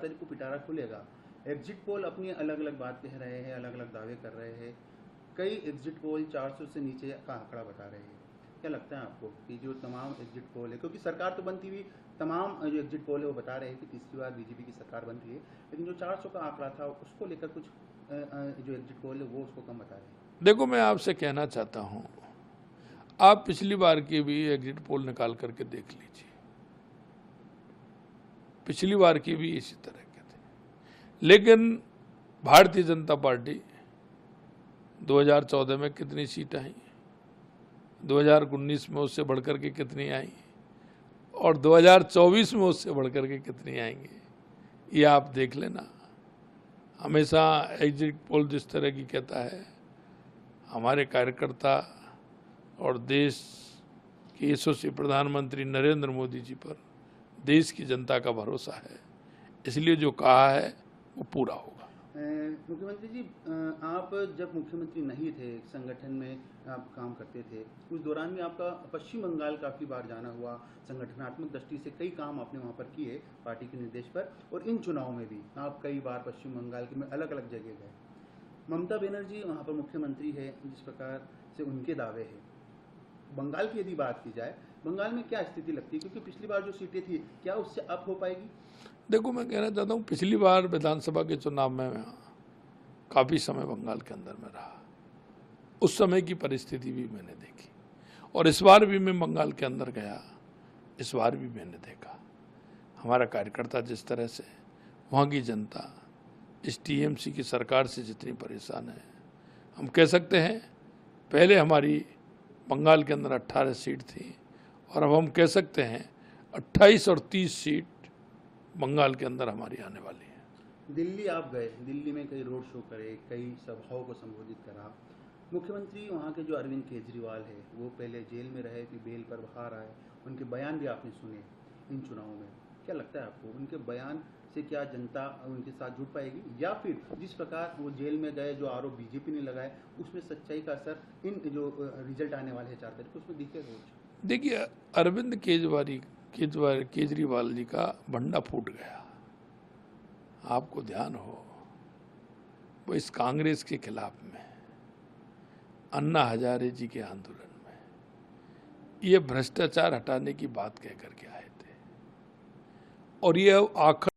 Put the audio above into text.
तारीख को पिटारा खुलेगा। एग्जिट पोल अपनी अलग अलग बात कह रहे हैं, अलग अलग दावे कर रहे हैं। कई एग्जिट पोल 400 से नीचे का आंकड़ा बता रहे हैं। क्या लगता है आपको कि जो तमाम एग्जिट पोल है, क्योंकि सरकार तो बनती हुई तमाम जो एग्जिट पोल है वो बता रहे हैं कि तीसरी बार बीजेपी की सरकार बनती है, लेकिन जो 400 का आंकड़ा था उसको लेकर कुछ जो एग्जिट पोल है वो उसको कम बता रहे हैं। देखो, मैं आपसे कहना चाहता हूँ, आप पिछली बार के भी एग्जिट पोल निकाल करके देख लीजिए। पिछली बार की भी इसी तरह के थे। लेकिन भारतीय जनता पार्टी 2014 में कितनी सीट आई, 2019 में उससे बढ़कर के कितनी आई, और 2024 में उससे बढ़कर के कितनी आएंगी, ये आप देख लेना। हमेशा एग्जिट पोल जिस तरह की कहता है, हमारे कार्यकर्ता और देश के यशस्वी प्रधानमंत्री नरेंद्र मोदी जी पर देश की जनता का भरोसा है, इसलिए जो कहा है वो पूरा होगा। मुख्यमंत्री जी, आप जब मुख्यमंत्री नहीं थे, संगठन में आप काम करते थे, उस दौरान में आपका पश्चिम बंगाल काफ़ी बार जाना हुआ। संगठनात्मक दृष्टि से कई काम आपने वहाँ पर किए पार्टी के निर्देश पर, और इन चुनाव में भी आप कई बार पश्चिम बंगाल के में अलग अलग जगह गए। ममता बनर्जी वहाँ पर मुख्यमंत्री है, जिस प्रकार से उनके दावे हैं, बंगाल की यदि बात की जाए, बंगाल में क्या स्थिति लगती है? क्योंकि पिछली बार जो सीटें थी, क्या उससे अप हो पाएगी? देखो, मैं कहना चाहता हूँ, पिछली बार विधानसभा के चुनाव में काफ़ी समय बंगाल के अंदर में रहा, उस समय की परिस्थिति भी मैंने देखी, और इस बार भी मैं बंगाल के अंदर गया, इस बार भी मैंने देखा हमारा कार्यकर्ता जिस तरह से, वहाँ की जनता इस टीएमसी की सरकार से जितनी परेशान है। हम कह सकते हैं पहले हमारी बंगाल के अंदर 18 सीट थी, और अब हम कह सकते हैं 28 और 30 सीट बंगाल के अंदर हमारी आने वाली है। दिल्ली आप गए, दिल्ली में कई रोड शो करे, कई सभाओं को संबोधित करा। मुख्यमंत्री वहाँ के जो अरविंद केजरीवाल है, वो पहले जेल में रहे, फिर बेल पर बाहर आए, उनके बयान भी आपने सुने इन चुनावों में। क्या लगता है आपको, उनके बयान से क्या जनता उनके साथ जुड़ पाएगी, या फिर जिस प्रकार वो जेल में गए, जो आरोप बीजेपी ने लगाए, उसमें सच्चाई का असर इन जो रिजल्ट आने वाले हैं 4 तारीख को, उसमें दिखेगा? देखिए, अरविंद केजरीवाल जी का भंडा फूट गया। आपको ध्यान हो, वो इस कांग्रेस के खिलाफ में, अन्ना हजारे जी के आंदोलन में, ये भ्रष्टाचार हटाने की बात कह करके आए थे, और ये आखिर